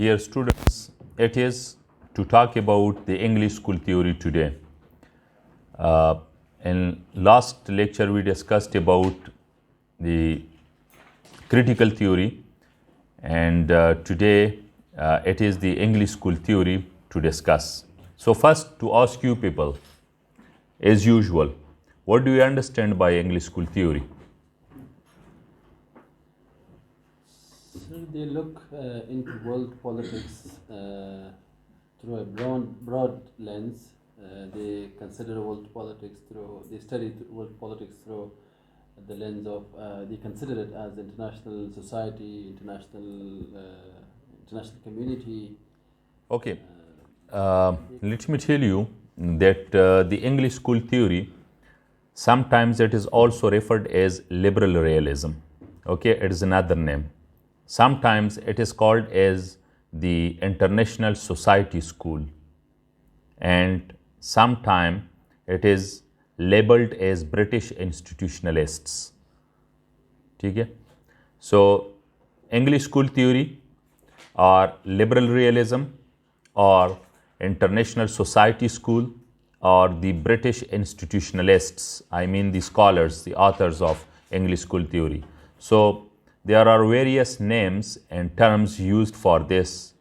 Dear students, it is to talk about the English school theory today. In last lecture we discussed about the critical theory, and today it is the English school theory to discuss. So first, to ask you people, as usual, what do you understand by English school theory? So they look into world politics through a broad lens. They consider world politics they study world politics through the lens of, they consider it as international society, international community. Okay, let me tell you that the English school theory, sometimes it is also referred as liberal realism. Okay, it is another name. Sometimes it is called as the International Society School, and sometimes it is labeled as British institutionalists. Okay? So, English school theory or liberal realism or international society school or the British institutionalists, I mean the scholars, the authors of English school theory. So, there are various names and terms used for this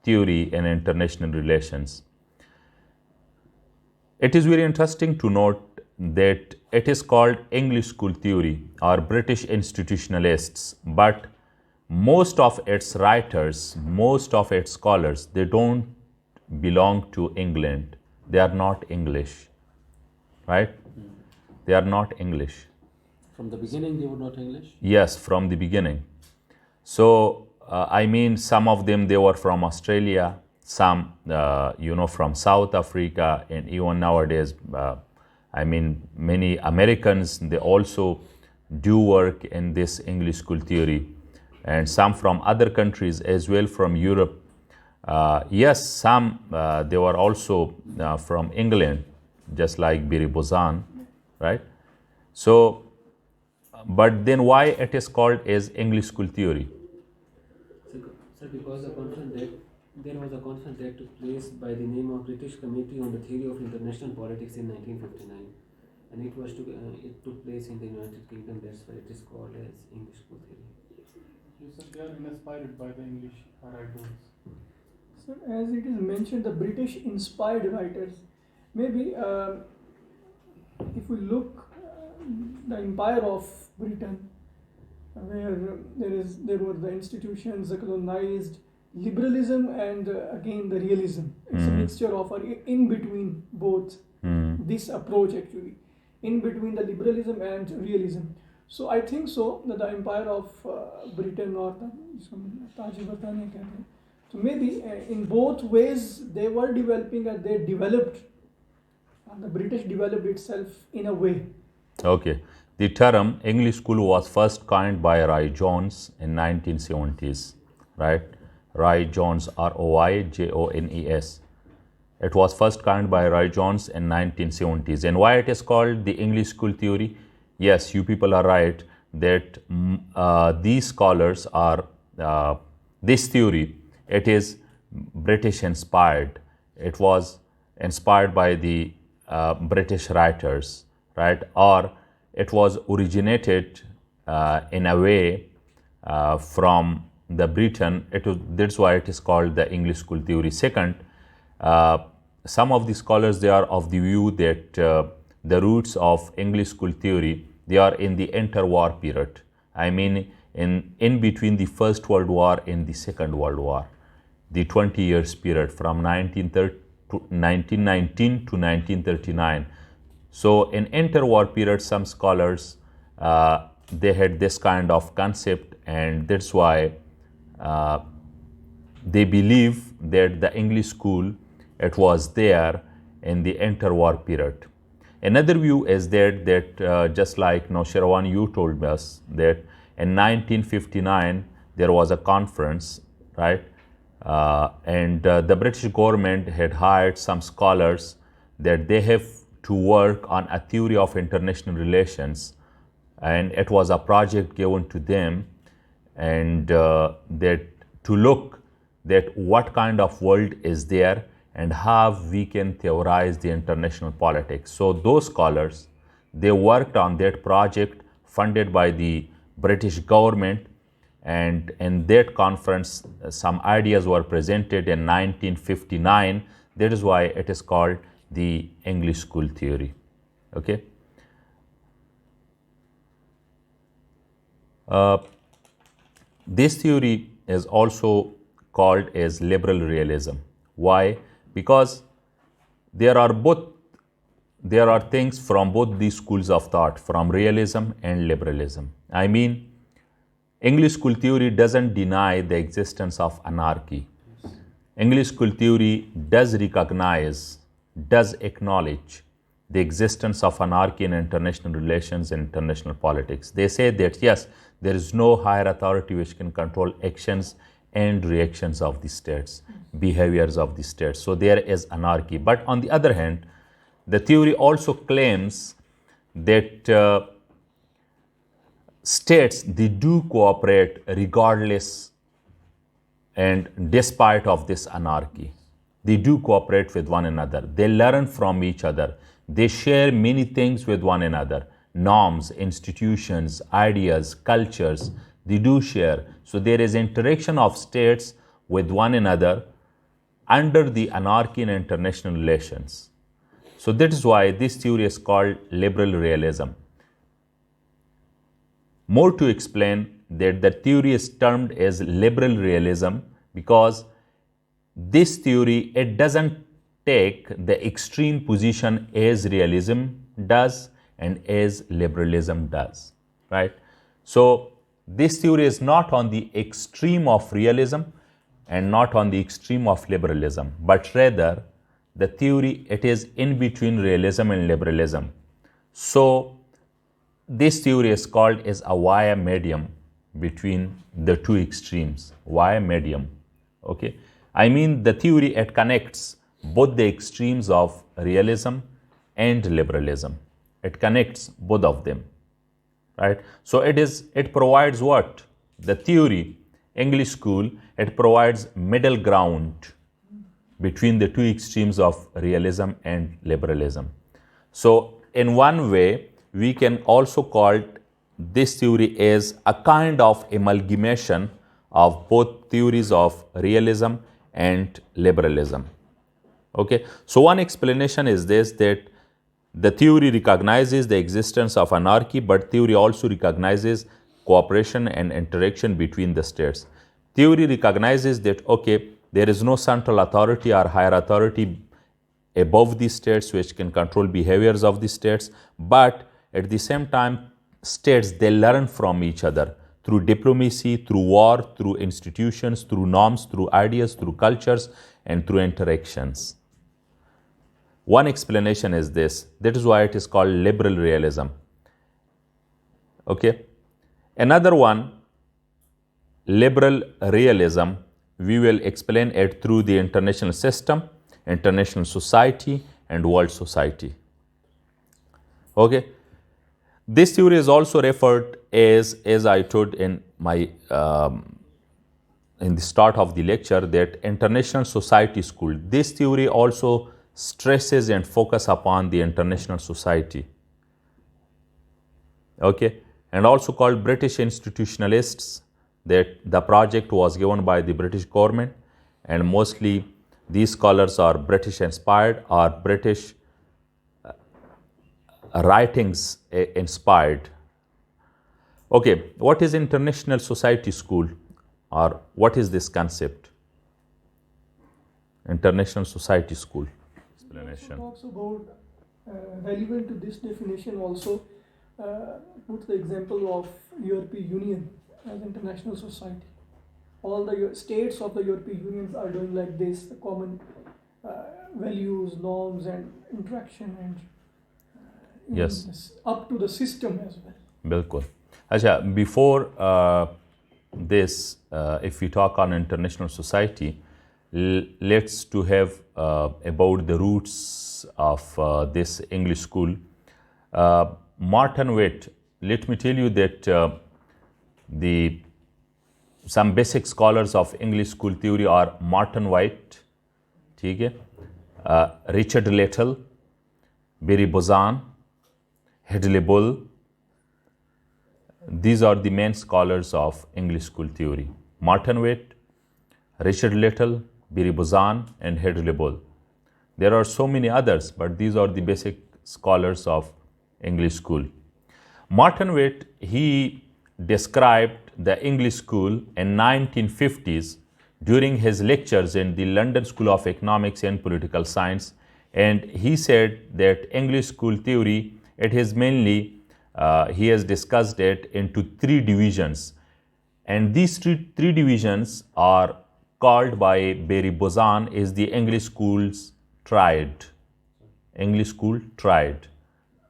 theory in international relations. It is very interesting to note that it is called English school theory or British institutionalists, but most of its writers, most of its scholars, they don't belong to England. They are not English, right? They are not English. From the beginning, they were not English? Yes, from the beginning. So, I mean, some of them, they were from Australia, some, from South Africa, and even nowadays, I mean, many Americans, they also do work in this English school theory, and some from other countries as well, from Europe. Yes, some, they were also from England, just like Biri Bozan, right? So, but then why it is called as English school theory? Sir, because there was a conference that took place by the name of British Committee on the Theory of International Politics in 1959, and it took place in the United Kingdom. That's why it is called as English school theory. You said they are inspired by the English writers. So, as it is mentioned, the British inspired writers. Maybe if we look the empire of Britain, where there were the institutions, the colonized, liberalism, and again the realism. It's a mixture of in between both. This approach actually, in between the liberalism and realism. So I think so that the empire of Britain, or Taji-Bartania कहते हैं. So maybe in both ways they were developing, and they developed. The British developed itself in a way. Okay. The term English school was first coined by Roy Jones in 1970s, right? Roy Jones, R-O-Y-J-O-N-E-S. It was first coined by Roy Jones in 1970s. And why it is called the English school theory? Yes, you people are right that these scholars are, this theory, it is British inspired. It was inspired by the British writers, right? Or it was originated in a way from the Britain. That's why it is called the English school theory. Second, some of the scholars, they are of the view that the roots of English school theory, they are in the interwar period. I mean, in between the First World War and the Second World War, the 20 years period from 1919 to 1939. So in interwar period, some scholars, they had this kind of concept, and that's why they believe that the English school, it was there in the interwar period. Another view is that just like Noshirwan, you told us that in 1959 there was a conference, right? And the British government had hired some scholars that they have to work on a theory of international relations, and it was a project given to them, and that to look that what kind of world is there and how we can theorize the international politics. So those scholars, they worked on that project funded by the British government, and in that conference some ideas were presented in 1959. That is why it is called the English school theory. Okay. This theory is also called as liberal realism. Why? Because there are things from both these schools of thought, from realism and liberalism. I mean, English school theory doesn't deny the existence of anarchy. English school theory does acknowledge the existence of anarchy in international relations and international politics. They say that yes, there is no higher authority which can control actions and reactions of the states, behaviors of the states. So there is anarchy. But on the other hand, the theory also claims that states, they do cooperate regardless and despite of this anarchy. They do cooperate with one another. They learn from each other. They share many things with one another. Norms, institutions, ideas, cultures, they do share. So there is interaction of states with one another under the anarchy in international relations. So that is why this theory is called liberal realism. More to explain that the theory is termed as liberal realism because this theory, it doesn't take the extreme position as realism does and as liberalism does, right? So this theory is not on the extreme of realism and not on the extreme of liberalism, but rather the theory, it is in between realism and liberalism. So this theory is called as a via medium between the two extremes, via medium. Okay, I mean the theory, it connects both the extremes of realism and liberalism. It connects both of them, right? So it provides what? The theory, English school, it provides middle ground between the two extremes of realism and liberalism. So in one way, we can also call this theory as a kind of amalgamation of both theories of realism and liberalism. Okay, so one explanation is this, that the theory recognizes the existence of anarchy, but theory also recognizes cooperation and interaction between the states. Theory recognizes that, okay, there is no central authority or higher authority above the states which can control behaviors of the states, but at the same time, states, they learn from each other through diplomacy, through war, through institutions, through norms, through ideas, through cultures, and through interactions. One explanation is this. That is why it is called liberal realism. Okay. Another one, liberal realism, we will explain it through the international system, international society, and world society. Okay. This theory is also referred as I told in my in the start of the lecture, that international society school. This theory also stresses and focus upon the international society. Okay, and also called British institutionalists. That the project was given by the British government, and mostly these scholars are British inspired or British writings inspired. Okay, what is international society school, or what is this concept? International society school. Explanation. Talks about relevant to this definition also puts the example of European Union as international society. All the states of the European Union are doing like this, the common values, norms, and interaction, and Yes. up to the system as well. Bilkul. Acha, before this, if we talk on international society, let's to have about the roots of this English school. Martin Witt, let me tell you that some basic scholars of English school theory are Martin White, ठीक है, Richard Little, Barry Buzan, Hedley Bull. These are the main scholars of English school theory. Martin White, Richard Little, Barry Buzan, and Hedley Bull. There are so many others, but these are the basic scholars of English school. Martin White, he described the English school in 1950s during his lectures in the London School of Economics and Political Science, and he said that English school theory, it is mainly, he has discussed it into three divisions, and these three divisions are called by Barry Buzan is the English school's triad. English school triad.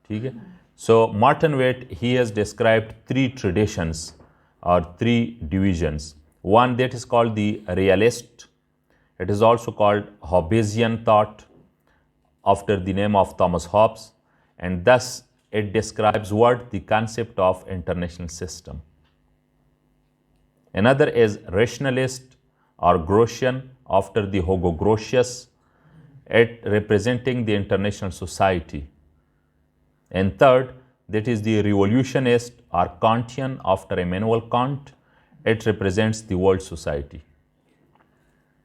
ठीक है? So Martin White, he has described three traditions or three divisions. One that is called the realist. It is also called Hobbesian thought after the name of Thomas Hobbes, and thus it describes what the concept of international system. Another is rationalist or Grotian after the Hugo Grotius, it representing the international society. And third, that is the revolutionist or Kantian after Immanuel Kant, it represents the world society.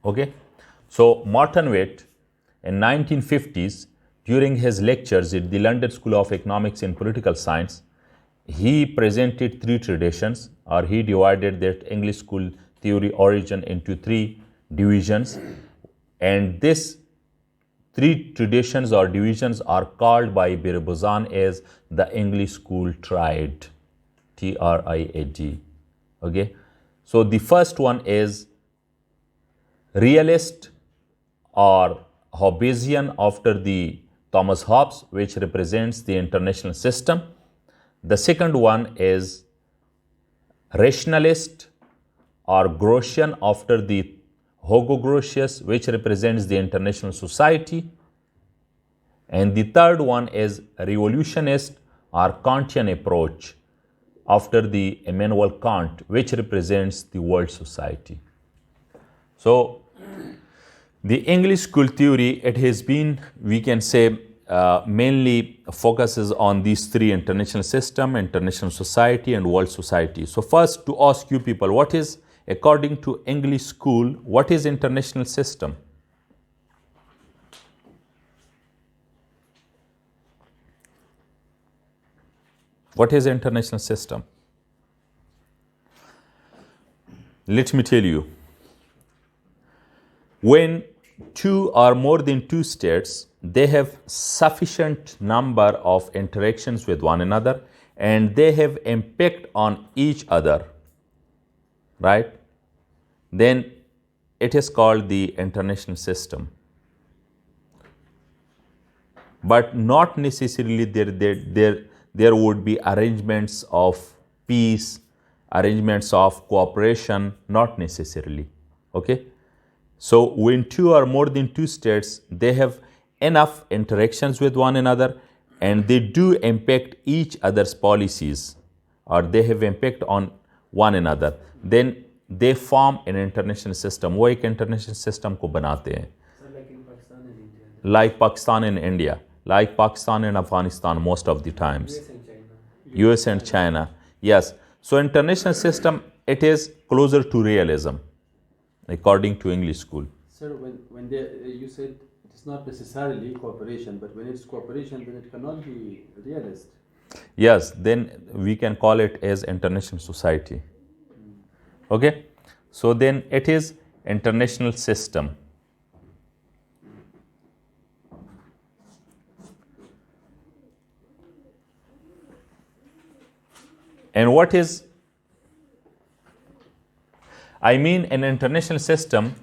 Okay, so Martin White in 1950s during his lectures at the London School of Economics and Political Science, he presented three traditions, or he divided that English school theory origin into three divisions, and this three traditions or divisions are called by Barry Buzan as the English school triad, T-R-I-A-D. Okay, so the first one is realist or Hobbesian after the Thomas Hobbes, which represents the international system. The second one is rationalist or Grotian after the Hugo Grotius, which represents the international society. And the third one is revolutionist or Kantian approach after the Immanuel Kant, which represents the world society. So the English school theory, it has been, we can say, mainly focuses on these three: international system, international society, and world society. So first, to ask you people, what is, according to English school, what is international system? What is international system? Let me tell you. When two or more than two states, they have sufficient number of interactions with one another and they have impact on each other, right? Then it is called the international system. But not necessarily there would be arrangements of peace, arrangements of cooperation, not necessarily, okay? So when two or more than two states, they have enough interactions with one another and they do impact each other's policies, or they have impact on one another, then they form an international system. वो एक international system को बनाते हैं. Like Pakistan and India, like Pakistan and Afghanistan most of the times. US and China, yes. So international system, it is closer to realism, according to English school. Sir, when you said it's not necessarily cooperation, but when it's cooperation, then it cannot be realist. Yes, then we can call it as international society. Okay, so then it is international system. And what is, I mean, in international system,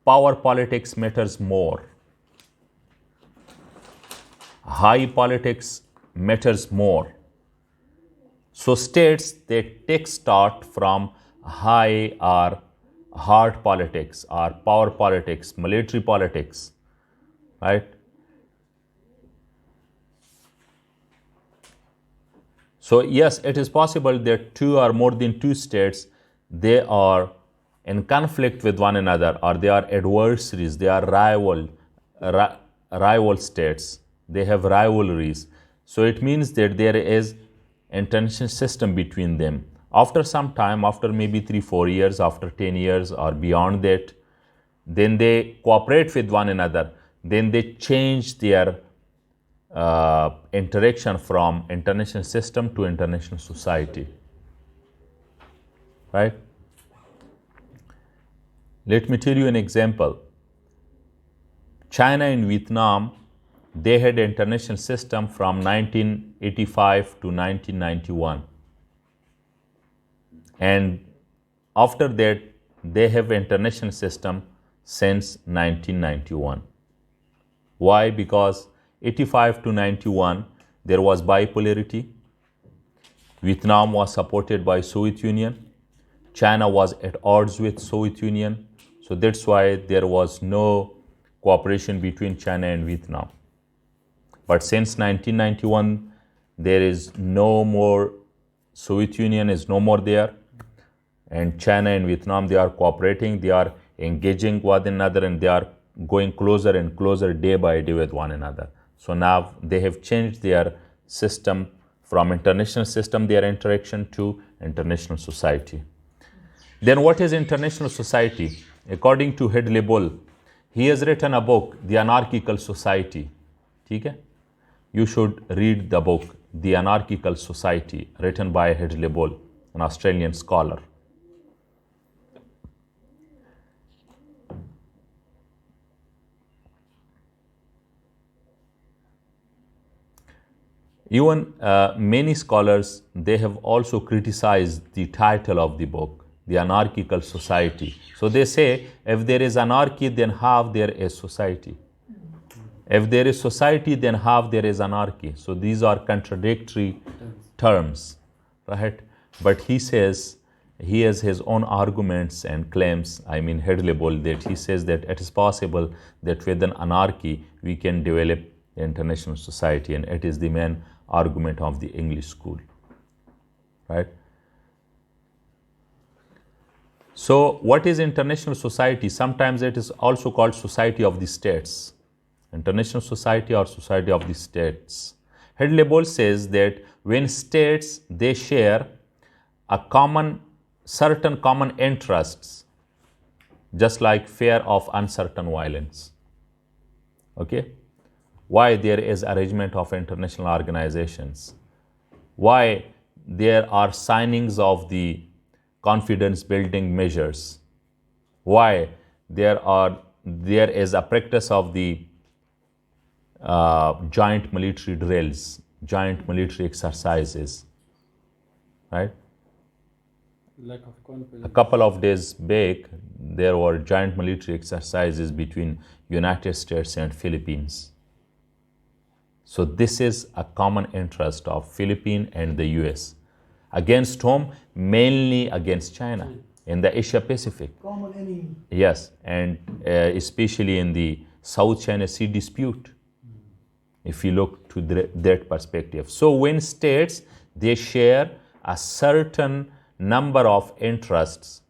power politics matters more. High politics matters more. So states that take start from high or hard politics or power politics, military politics, right? So yes, it is possible that two or more than two states, they are in conflict with one another, or they are adversaries, they are rival states, they have rivalries. So it means that there is international system between them. After some time, after maybe 3-4 years, after 10 years or beyond that, then they cooperate with one another, then they change their interaction from international system to international society, right? Let me tell you an example. China and Vietnam, they had international system from 1985 to 1991. And after that, they have international system since 1991. Why? Because 85 to 91, there was bipolarity. Vietnam was supported by Soviet Union. China was at odds with Soviet Union. So that's why there was no cooperation between China and Vietnam. But since 1991, there is no more, Soviet Union is no more there. And China and Vietnam, they are cooperating, they are engaging one another, and they are going closer and closer day by day with one another. So now they have changed their system from international system, their interaction, to international society. Then what is international society? According to Hedley Bull, he has written a book, The Anarchical Society. Okay? You should read the book, The Anarchical Society, written by Hedley Bull, an Australian scholar. Even many scholars, they have also criticized the title of the book, The Anarchical Society. So they say, if there is anarchy, then how there is society? If there is society, then how there is anarchy? So these are contradictory terms, right? But he says, he has his own arguments and claims, Hedley Bull, that he says that it is possible that with an anarchy, we can develop the international society, and it is the main argument of the English school, right? So what is international society? Sometimes it is also called society of the states, international society or society of the states. Hedley Bull says that when states, they share a certain common interests, just like fear of uncertain violence. Okay? Why there is arrangement of international organizations? Why there are signings of the confidence building measures? Why there is a practice of the joint military drills, joint military exercises, right? Lack of confidence. A couple of days back, there were joint military exercises between United States and Philippines. So this is a common interest of Philippines and the US. Against whom? Mainly against China in the Asia Pacific. Common enemy. Yes, and especially in the South China Sea dispute, if you look to that perspective. So when states, they share a certain number of interests,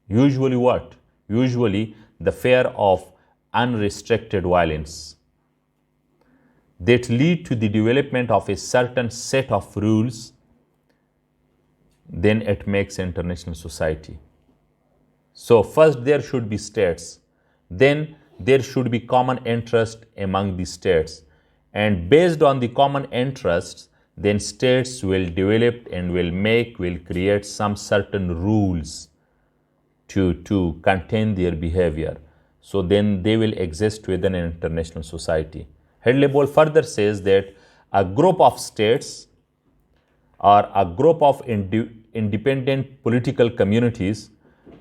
usually what? Usually the fear of unrestricted violence, that lead to the development of a certain set of rules, then it makes international society. So first there should be states, then there should be common interest among the states, and based on the common interests, then states will develop and will create some certain rules to contain their behavior. So then they will exist within an international society. Hedley Bull further says that a group of states or a group of independent political communities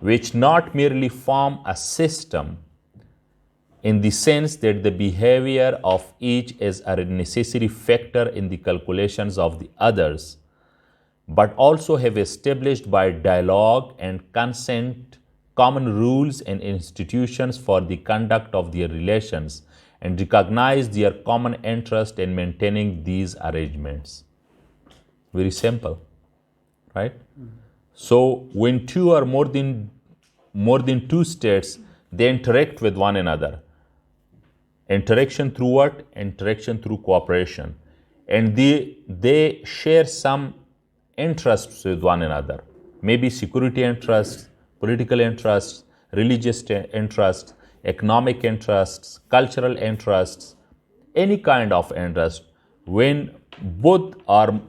which not merely form a system in the sense that the behavior of each is a necessary factor in the calculations of the others, but also have established by dialogue and consent common rules and institutions for the conduct of their relations, and recognize their common interest in maintaining these arrangements. Very simple, right? So when two or more than two states, they interact with one another. Interaction through what? Interaction through cooperation. And they share some interests with one another. Maybe security interests, political interests, religious interests, economic interests, cultural interests, any kind of interest. When both are,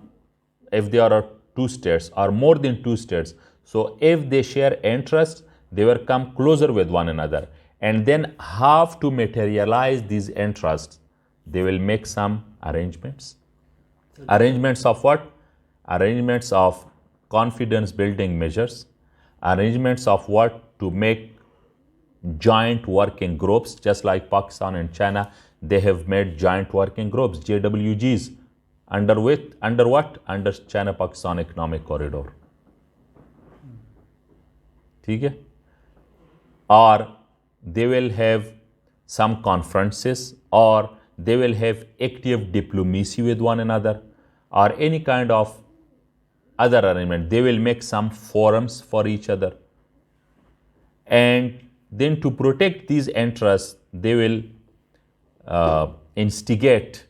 if there are two states or more than two states, so if they share interests, they will come closer with one another and then have to materialize these interests. They will make some arrangements. Arrangements of what? Arrangements of confidence building measures. Arrangements of what? To make joint working groups, just like Pakistan and China, they have made joint working groups, JWGs, under what? Under China-Pakistan Economic Corridor. ठीक है? Or they will have some conferences, or they will have active diplomacy with one another, or any kind of other arrangement. They will make some forums for each other. And then to protect these interests, they will instigate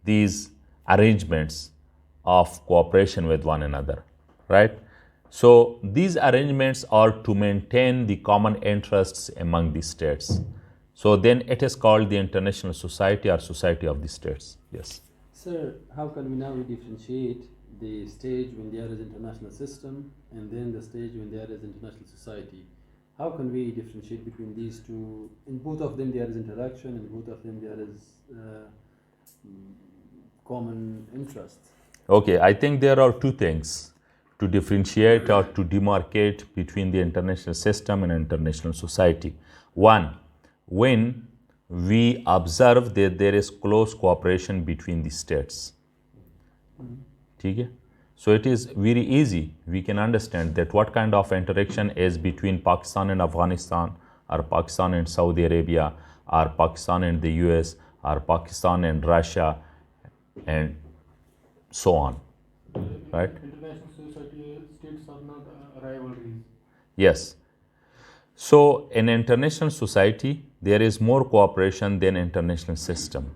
these arrangements of cooperation with one another, right? So these arrangements are to maintain the common interests among the states. So then it is called the international society or society of the states. Yes. Sir, how can we now differentiate the stage when there is international system and then the stage when there is international society? How can we differentiate between these two? In both of them there is interaction, in both of them there is common interest. Okay, I think there are two things to differentiate or to demarcate between the international system and international society. One, when we observe that there is close cooperation between the states. ठीक है? So it is very easy. We can understand that what kind of interaction is between Pakistan and Afghanistan, or Pakistan and Saudi Arabia, or Pakistan and the US, or Pakistan and Russia, and so on. Right? International society states are not rivalries. Yes. So in international society, there is more cooperation than international system.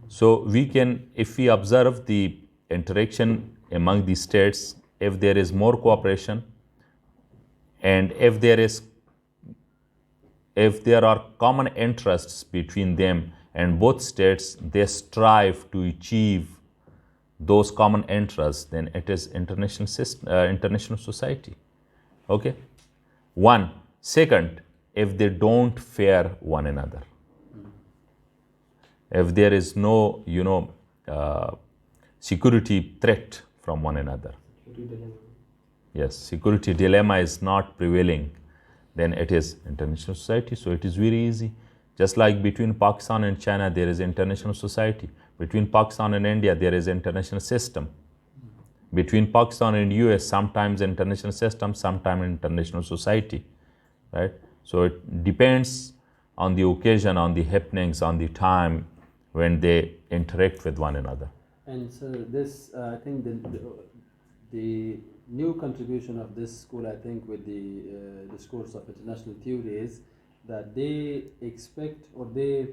So we can, if we observe the interaction among the states, if there is more cooperation, and if there are common interests between them, and both states they strive to achieve those common interests, then it is international system, international society. Okay. One. Second, if they don't fear one another, if there is no security threat from one another, yes, security dilemma is not prevailing, then it is international society. So it is very easy. Just like between Pakistan and China, there is international society. Between Pakistan and India, there is international system. Between Pakistan and US, sometimes international system, sometimes international society, right? So it depends on the occasion, on the happenings, on the time when they interact with one another. And so this, I think the new contribution of this school, I think, with the discourse of international theory is that they expect or they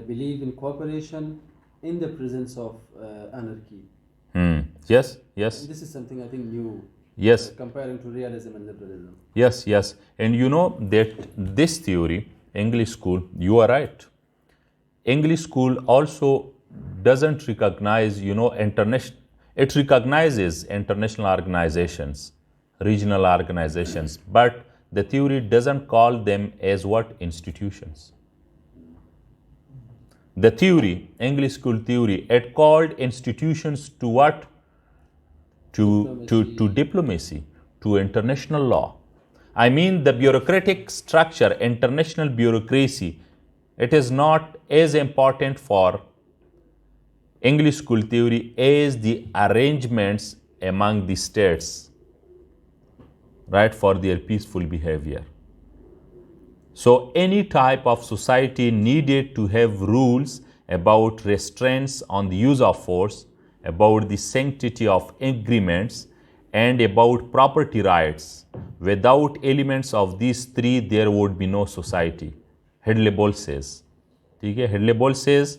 believe in cooperation in the presence of anarchy. Yes, yes. And this is something I think new. Yes. Comparing to realism and liberalism. Yes, yes. And you know that this theory, English school, you are right. English school also doesn't recognize, international, it recognizes international organizations, regional organizations, but the theory doesn't call them as what? Institutions. The theory, English school theory, it called institutions to what? To diplomacy, to international law. I mean, the bureaucratic structure, international bureaucracy, it is not as important for English school theory as the arrangements among the states, right, for their peaceful behavior. So any type of society needed to have rules about restraints on the use of force, about the sanctity of agreements, and about property rights. Without elements of these three, there would be no society. Hedley-Bol says. ठीक है, Hedley-Bol says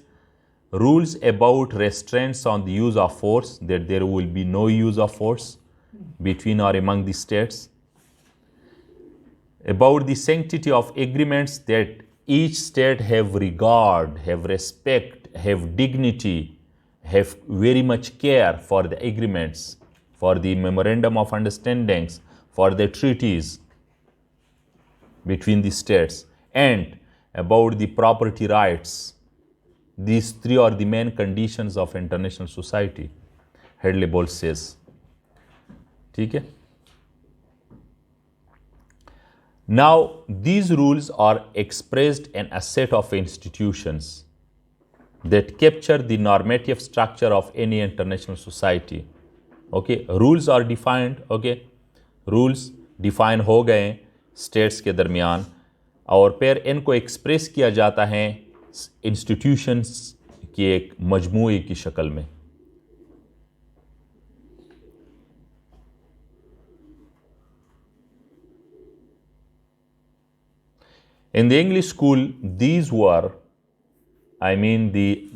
rules about restraints on the use of force, that there will be no use of force between or among the states. About the sanctity of agreements, that each state have regard, have respect, have dignity, have very much care for the agreements, for the memorandum of understandings, for the treaties between the states, and about the property rights. These three are the main conditions of international society, Hedley-Bol says. ठीक है? Now, these rules are expressed in a set of institutions that capture the normative structure of any international society. Okay, rules are defined. Okay, rules define हो गए states के दरमियान, और फिर इनको express किया जाता है इंस्टीट्यूशंस की एक मजमूए की शक्ल में. In the English school, these were, the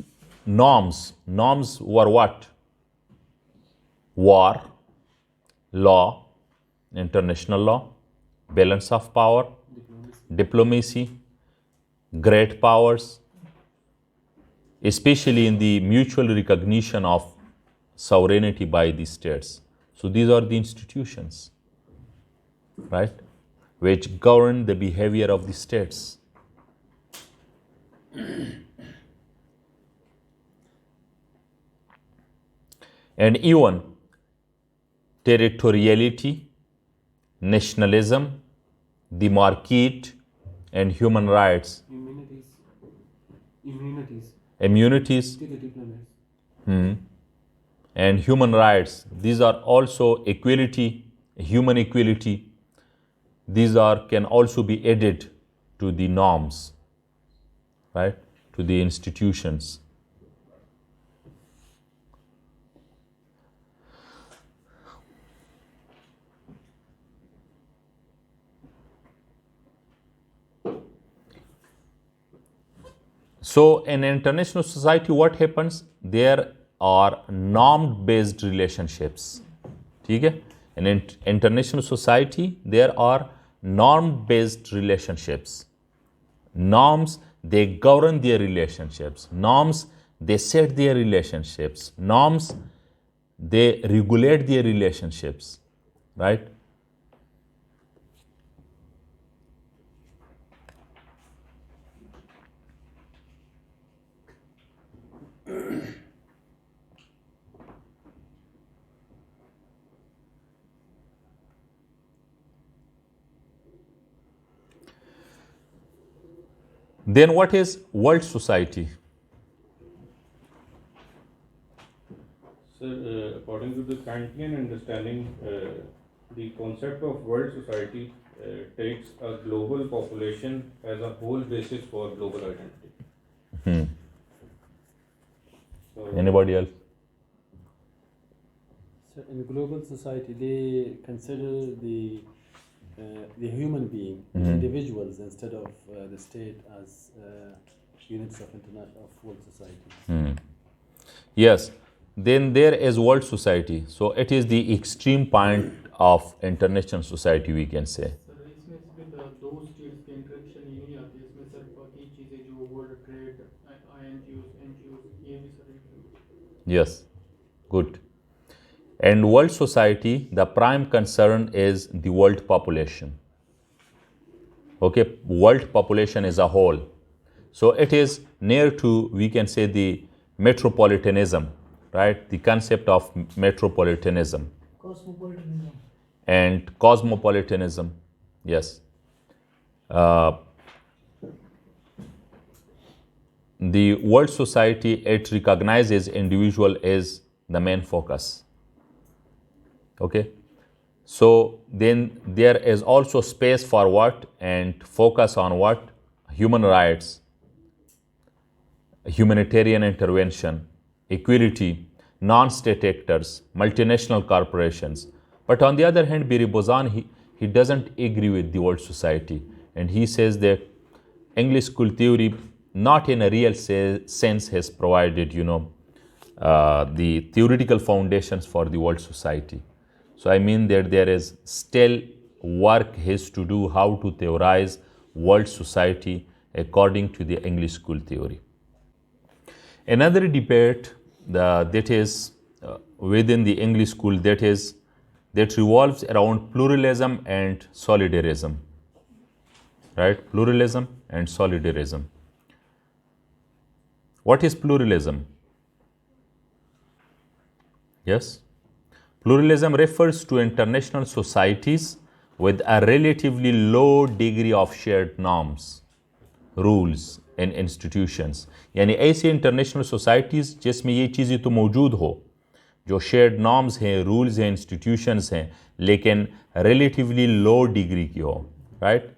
norms. Norms were what? War, law, international law, balance of power, diplomacy, great powers, especially in the mutual recognition of sovereignty by the states. So these are the institutions, right, which govern the behavior of the states. And even territoriality, nationalism, the market, and human rights. Immunities. To the diplomats. And human rights. These are also equality, human equality. These can also be added to the norms, right, to the institutions. So in international society, what happens? There are norm-based relationships. ठीक है? In international society, there are norm-based relationships. Norms, they govern their relationships. Norms, they set their relationships. Norms, they regulate their relationships, right? Then what is world society? Sir, according to the Kantian understanding, the concept of world society takes a global population as a whole basis for global identity. So, Anybody else? So in global society, they consider the human being, individuals, instead of the state as units of world society. Yes. Then there is world society. So it is the extreme point of international society, we can say. Sir इसमें दो states के interaction ये नहीं आती, इसमें sir बाकी चीज़ें जो वर्ल्ड ट्रेड, INGOs, ये भी sir include. Yes. Good. And world society, the prime concern is the world population. Okay, world population as a whole. So it is near to, we can say, the metropolitanism, right? The concept of metropolitanism. Cosmopolitanism. And cosmopolitanism, yes. The world society, it recognizes individual as the main focus. Okay, so then there is also space for what, and focus on what? Human rights, humanitarian intervention, equality, non-state actors, multinational corporations. But on the other hand, Biribouzan, he doesn't agree with the world society. And he says that English school theory, not in a real sense, has provided, the theoretical foundations for the world society. So I mean that there is still work has to do how to theorize world society according to the English school theory. Another debate that is within the English school that revolves around pluralism and solidarism, right? Pluralism and solidarism. What is pluralism? Yes? Pluralism refers to international societies with a relatively low degree of shared norms, rules and institutions. यानी ऐसी international societies जिसमें ये चीज़ें तो मौजूद हो, जो shared norms हैं, रूल्स हैं, इंस्टीट्यूशंस हैं, लेकिन रिलेटिवली लो डिग्री की हो, right?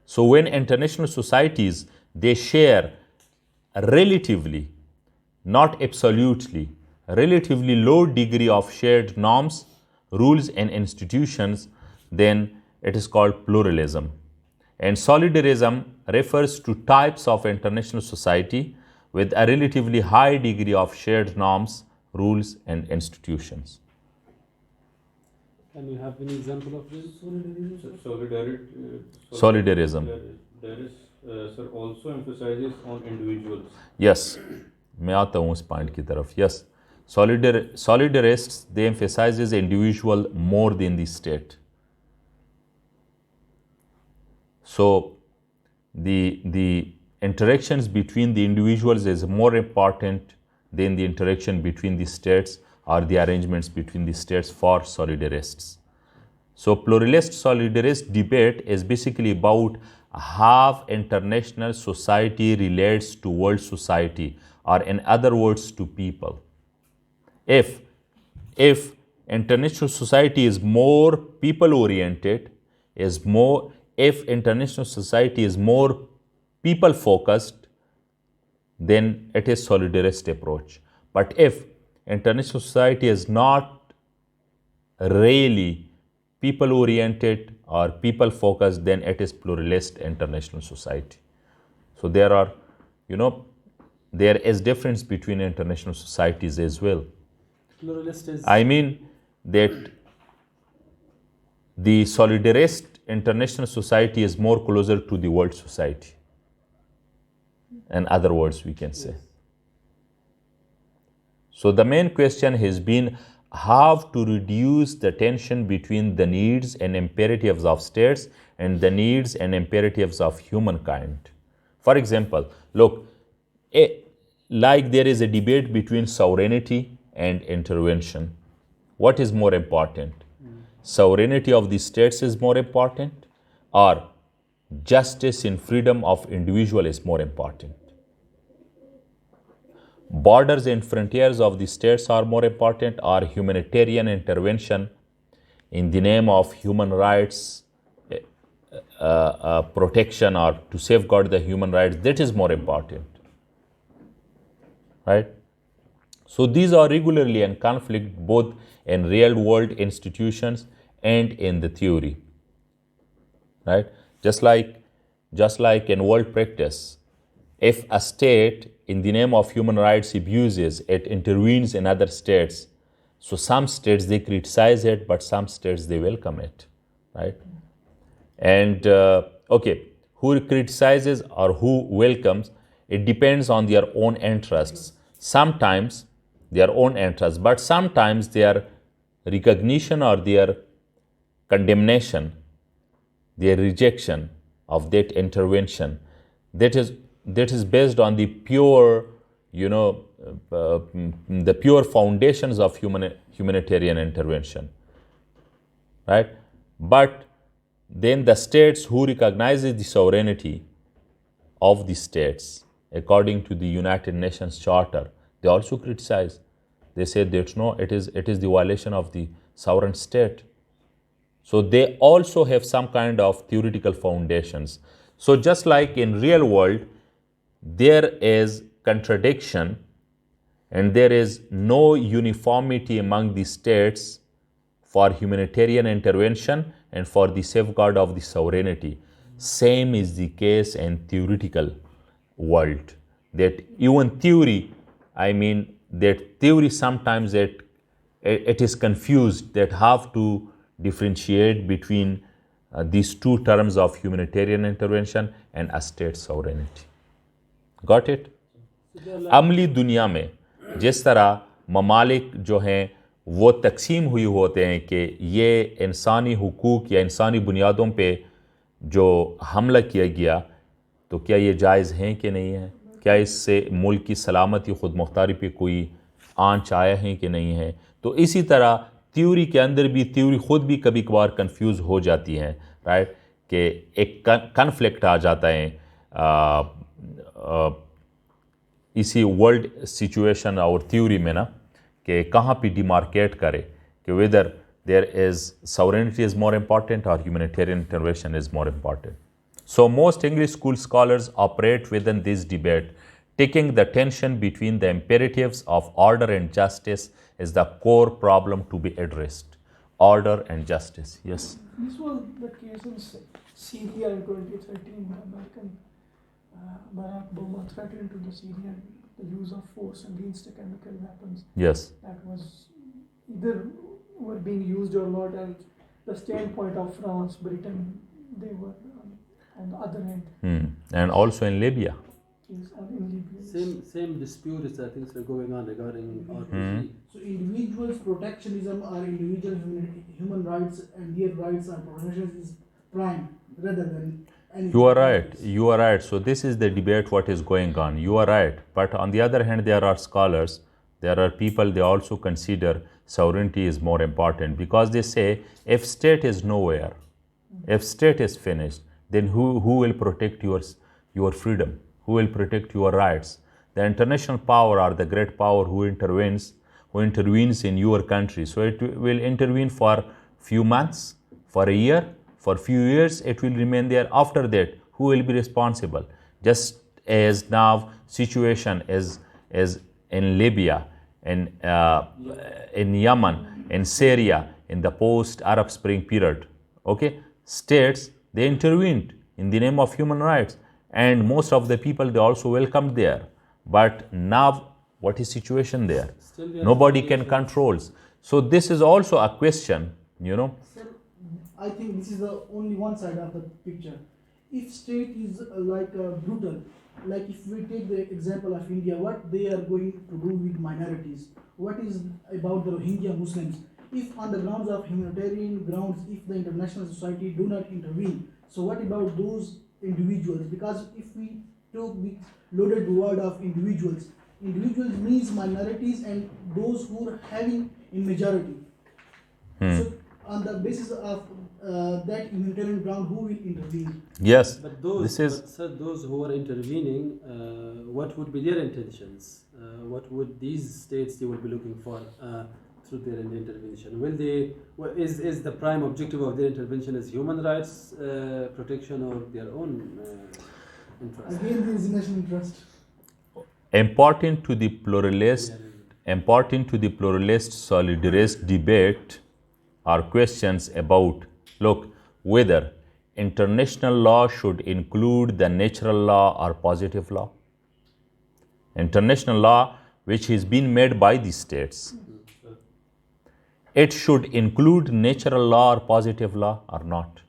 So when international societies they share relatively, not absolutely, relatively low degree of shared norms, rules and institutions, then it is called pluralism. And solidarism refers to types of international society with a relatively high degree of shared norms, rules and institutions. Can you have any example of this? Solidarism. There is, sir, also emphasizes on individuals. Yes, मैं आता हूँ उस point की तरफ. Yes, solidarists, they emphasizes individual more than the state. So the interactions between the individuals is more important than the interaction between the states or the arrangements between the states for solidarists. So pluralist solidarist debate is basically about how international society relates to world society, or in other words, to people. If international society is more people oriented, if international society is more people focused, then it is solidarist approach. But if international society is not really people oriented or people focused, then it is pluralist international society. So there is difference between international societies as well. Pluralist is. I mean that the solidarist international society is more closer to the world society. In other words, we can say. So the main question has been how to reduce the tension between the needs and imperatives of states and the needs and imperatives of humankind. For example, look, like there is a debate between sovereignty and intervention. What is more important? Sovereignty of the states is more important, or justice and freedom of individual is more important? Borders and frontiers of the states are more important, or humanitarian intervention in the name of human rights protection or to safeguard the human rights, that is more important, right? So these are regularly in conflict both in real world institutions and in the theory, right? Just like in world practice, if a state in the name of human rights abuses, it intervenes in other states. So some states, they criticize it, but some states, they welcome it, right? And who criticizes or who welcomes, it depends on their own interests. Sometimes their own interests, but sometimes their recognition or their condemnation, their rejection of that intervention, that is based on the pure, the pure foundations of humanitarian intervention, right? But then the states who recognizes the sovereignty of the states according to the United Nations Charter, they also criticize. They say that no, it is the violation of the sovereign state. So they also have some kind of theoretical foundations. So just like in real world, there is contradiction and there is no uniformity among the states for humanitarian intervention and for the safeguard of the sovereignty. Same is the case in theoretical world. That even theory, I mean that theory sometimes it is confused that have to differentiate between these two terms of humanitarian intervention and a state sovereignty. Got it? अमली दुनिया में जिस तरह ममालिक जो हैं वो तकसीम हुई होते हैं कि ये इंसानी हुकूक या इंसानी बुनियादों पे जो हमला किया गया तो क्या ये जायज़ हैं कि नहीं है, क्या इससे मुल्क की सलामती ख़ुद मुख्तारी पे कोई आंच आया है कि नहीं है। तो इसी तरह थ्योरी के अंदर भी थ्योरी ख़ुद भी कभी कभार कंफ्यूज हो जाती है, राइट, कि एक कन्फ्लिक्ट आ जाता है इसी वर्ल्ड सिचुएशन और थ्योरी में ना, कि कहाँ पे डिमार्केट करे कि whether there is sovereignty is more important or humanitarian intervention is more important. So most English school scholars operate within this debate, taking the tension between the imperatives of order and justice is the core problem to be addressed. Order and justice. Yes. This was the case in Syria in 2013. The American Barack Obama threatened to the Syrian the use of force against the chemical weapons. Yes. That was either were being used or not, and the standpoint of France, Britain, they were on the other end. And also in Libya. Yes, and in Libya. Same disputes I think are going on regarding RPG. So individuals' protectionism or individual human rights and their rights and protections is prime rather than anything. You are right. You are right. So this is the debate what is going on. You are right. But on the other hand, there are scholars, there are people, they also consider sovereignty is more important, because they say if state is nowhere, if state is finished, then who will protect your freedom? Who will protect your rights? The international power or the great power who intervenes in your country. So it will intervene for few months, for a year, for few years, it will remain there. After that, who will be responsible? Just as now situation is in Libya, in Yemen, in Syria, in the post-Arab Spring period. Okay, states, they intervened in the name of human rights, and most of the people, they also welcomed there. But now, what is situation there? Nobody can control. So this is also a question, you know. Sir, I think this is the only one side of the picture. If state is brutal, like if we take the example of India, what they are going to do with minorities? What is about the Rohingya Muslims? If on the grounds of humanitarian grounds, if the international society do not intervene, so what about those individuals? Because if we took the loaded word of individuals means minorities and those who are having in majority. So on the basis of that humanitarian ground, who will intervene? Yes, But those who are intervening, what would be their intentions? What would these states they will be looking for through their intervention? Will they? Is the prime objective of their intervention is human rights protection or their own interest? Again, there is national interest. important to the pluralist solidarist debate are questions about, look, whether international law should include the natural law or positive law. International law, which is being made by the states, it should include natural law or positive law or not.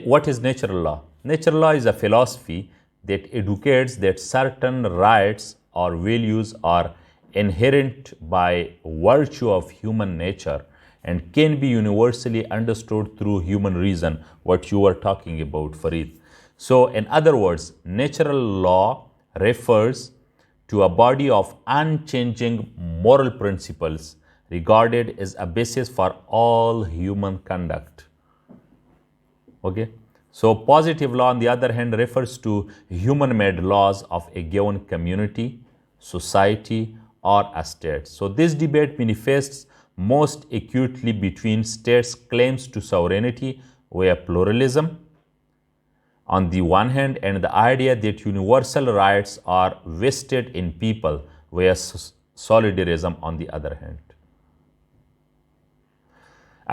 What is natural law? Natural law is a philosophy that educates that certain rights or values are inherent by virtue of human nature and can be universally understood through human reason, what you are talking about, Farid. So, in other words, natural law refers to a body of unchanging moral principles regarded as a basis for all human conduct. Okay? So, positive law, on the other hand, refers to human-made laws of a given community, society, or a state. So, this debate manifests most acutely between states' claims to sovereignty via pluralism on the one hand, and the idea that universal rights are vested in people via solidarism on the other hand.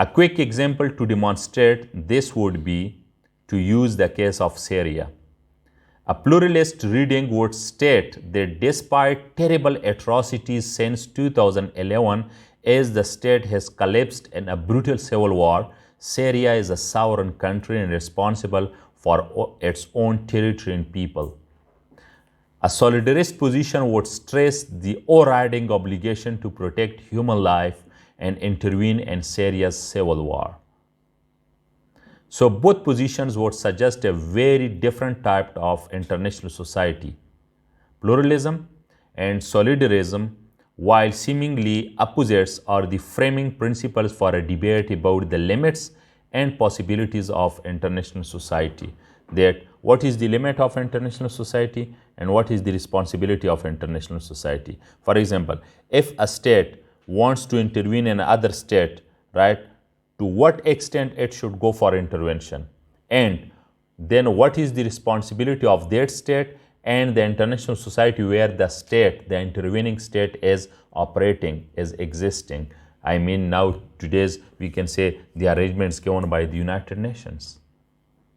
A quick example to demonstrate this would be to use the case of Syria. A pluralist reading would state that despite terrible atrocities since 2011, as the state has collapsed in a brutal civil war, Syria is a sovereign country and responsible for its own territory and people. A solidarist position would stress the overriding obligation to protect human life and intervene in Syria's civil war. So both positions would suggest a very different type of international society. Pluralism and solidarism, while seemingly opposites, are the framing principles for a debate about the limits and possibilities of international society. That what is the limit of international society and what is the responsibility of international society. For example, if a state wants to intervene in another state, right, to what extent it should go for intervention, and then what is the responsibility of that state and the international society where the state, the intervening state, is operating, is existing. I mean, now today's we can say the arrangements given by the United Nations.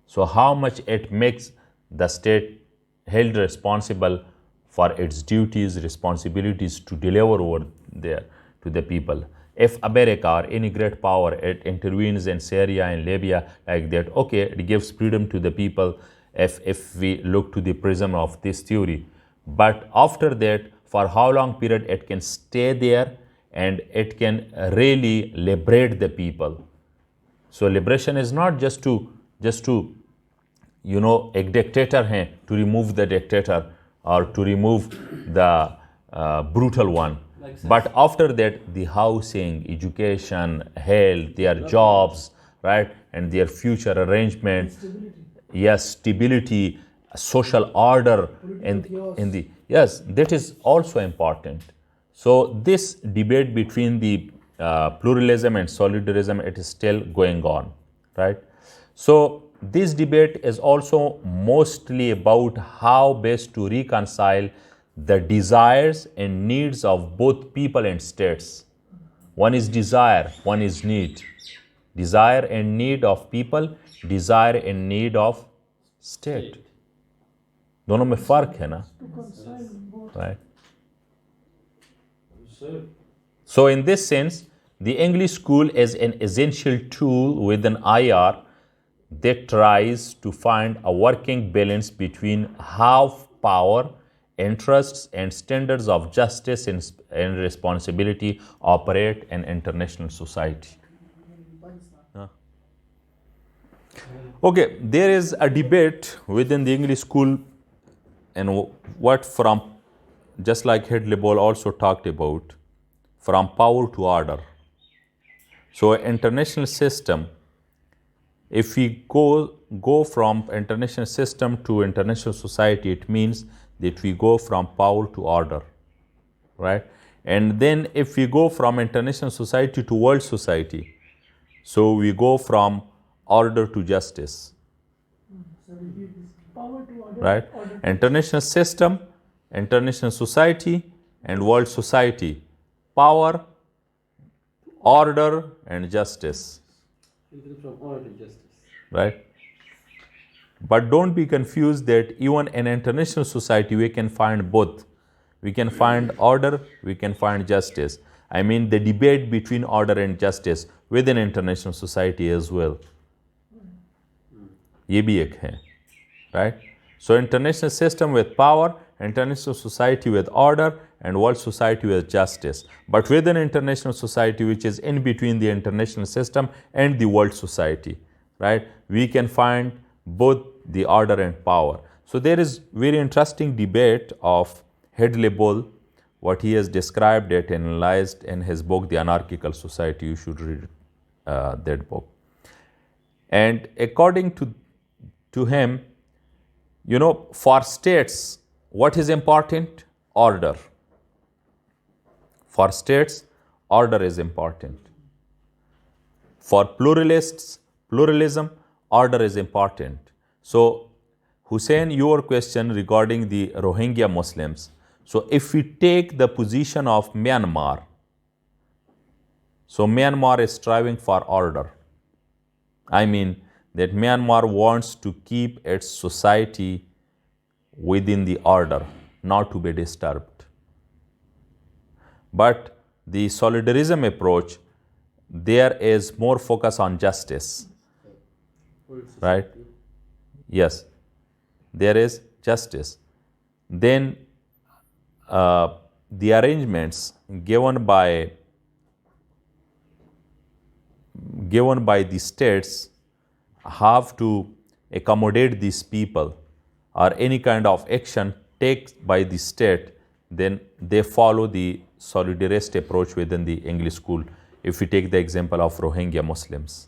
So how much it makes the state held responsible for its duties, responsibilities to deliver over there to the people. If America or any great power, it intervenes in Syria and Libya like that, okay, it gives freedom to the people if we look to the prism of this theory. But after that, for how long period it can stay there and it can really liberate the people. So liberation is not just to a dictator hai, to remove the dictator or to remove the brutal one. But after that, the housing, education, health, their jobs, right, and their future arrangement, yes, stability, social order, and in the yes, that is also important. So this debate between the pluralism and solidarism, it is still going on, right? So this debate is also mostly about how best to reconcile the desires and needs of both people and states. One is desire, one is need. Desire and need of people, desire and need of state. दोनों में फर्क है ना, right? So in this sense, the English school is an essential tool within IR that tries to find a working balance between how power, interests, and standards of justice and responsibility operate in international society. Okay, there is a debate within the English school, and what from, just like Hedley-Ball also talked about, from power to order. So international system, if we go from international system to international society, it means that we go from power to order, right? And then if we go from international society to world society, so we go from order to justice, Power to order, right? order. International system, international society, and world society. Power, order, and justice, From order to justice. right? But don't be confused that even in international society we can find both. We can find order, we can find justice. I mean the debate between order and justice within international society as well. ये भी एक है, right? So international system with power, international society with order, and world society with justice. But within international society, which is in between the international system and the world society, right, we can find both the order and power. So there is very interesting debate of Hedley-Ball, what he has described it and analyzed in his book, The Anarchical Society. You should read that book. And according to him, for states, what is important? Order. For states, order is important. For pluralists, pluralism, order is important. So, Hussein, your question regarding the Rohingya Muslims. So, if we take the position of Myanmar, So Myanmar is striving for order. I mean that Myanmar wants to keep its society within the order, not to be disturbed. But the solidarism approach, there is more focus on justice, right? Yes, there is justice. Then the arrangements given by the states have to accommodate these people, or any kind of action taken by the state, then they follow the solidarist approach within the English school. If we take the example of Rohingya Muslims.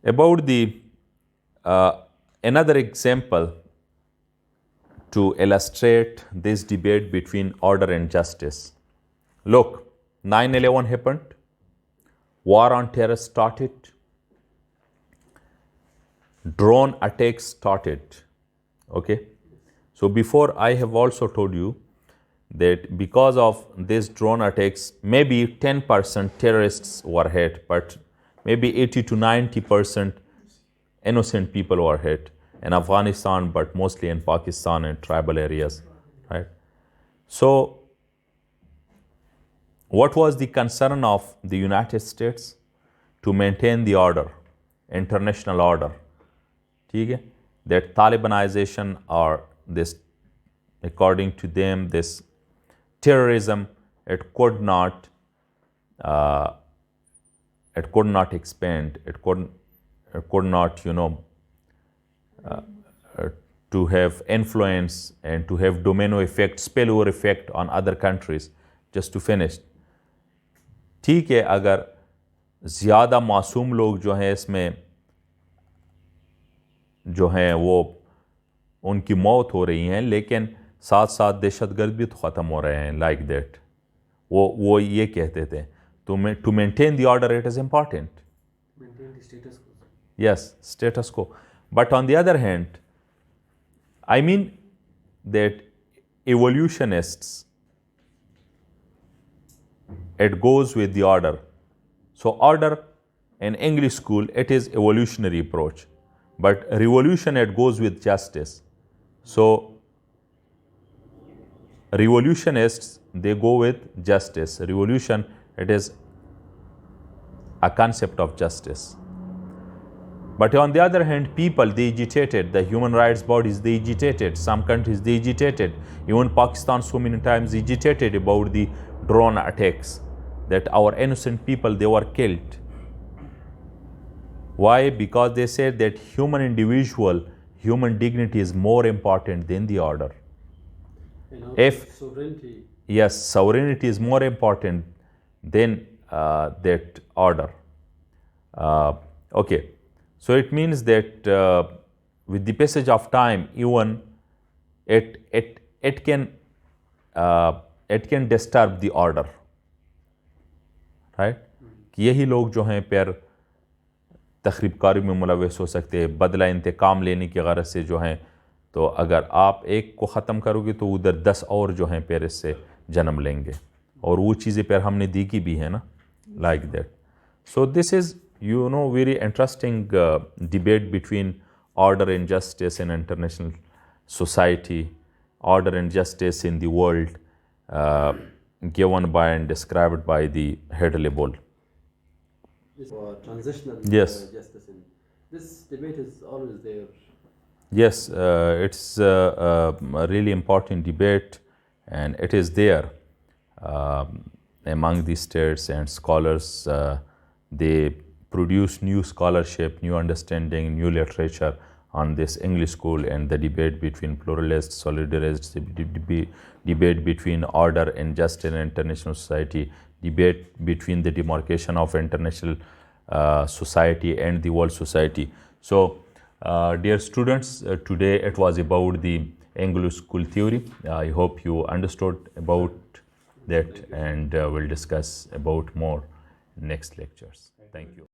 About the another example to illustrate this debate between order and justice. Look, 9/11 happened, war on terror started, drone attacks started. Okay, so before I have also told you that because of these drone attacks, maybe 10% terrorists were hit, but maybe 80 to 90% innocent people were hit in Afghanistan, but mostly in Pakistan and tribal areas, right? So what was the concern of the United States? To maintain the order, international order. Okay? That Talibanization, or this, according to them, this terrorism, it could not expand. It could not, to have influence and to have domino effect, spillover effect on other countries. Just to finish, ठीक है, अगर ज़्यादा मासूम लोग जो हैं इसमें जो हैं वो उनकी मौत हो रही हैं, लेकिन साथ साथ दहशतगर्द भी तो ख़त्म हो रहे हैं, लाइक दैट. वो ये कहते थे, to maintain the order it is important. Maintain the status quo. Yes, status quo. But on the other hand, I mean that evolutionists, it goes with the order. So order in English school, it is evolutionary approach. But revolution, it goes with justice. So revolutionists, they go with justice. Revolution, it is a concept of justice. But on the other hand, people, they agitated, the human rights bodies, they agitated, some countries, they agitated. Even Pakistan so many times agitated about the drone attacks, that our innocent people, they were killed. Why? Because they said that human dignity is more important than the order. If sovereignty. Yes, sovereignty is more important than that order. Okay, so it means that with the passage of time, even it can disturb the order, right? कि यही लोग जो हैं फिर तखरीबकारी में मुलव्वस हो सकते हैं, बदला इंतकाम लेने की गरज से जो हैं. तो अगर आप एक को ख़त्म करोगे तो उधर 10 और जो हैं फिर इससे जन्म लेंगे, और वो चीज़ें फिर हमने देखी भी है ना, like that. So this is very interesting debate between order and justice in international society, order and justice in the world, given by and described by the Hedley Bull. For transitional Yes. justice. This debate is always there. Yes, it's a really important debate, and it is there among the states and scholars. They produce new scholarship, new understanding, new literature on this English school, and the debate between pluralists, solidarists, debate between order and justice in international society, debate between the demarcation of international society and the world society. So, dear students, today it was about the English school theory. I hope you understood about that, and we'll discuss about more next lectures. Thank you.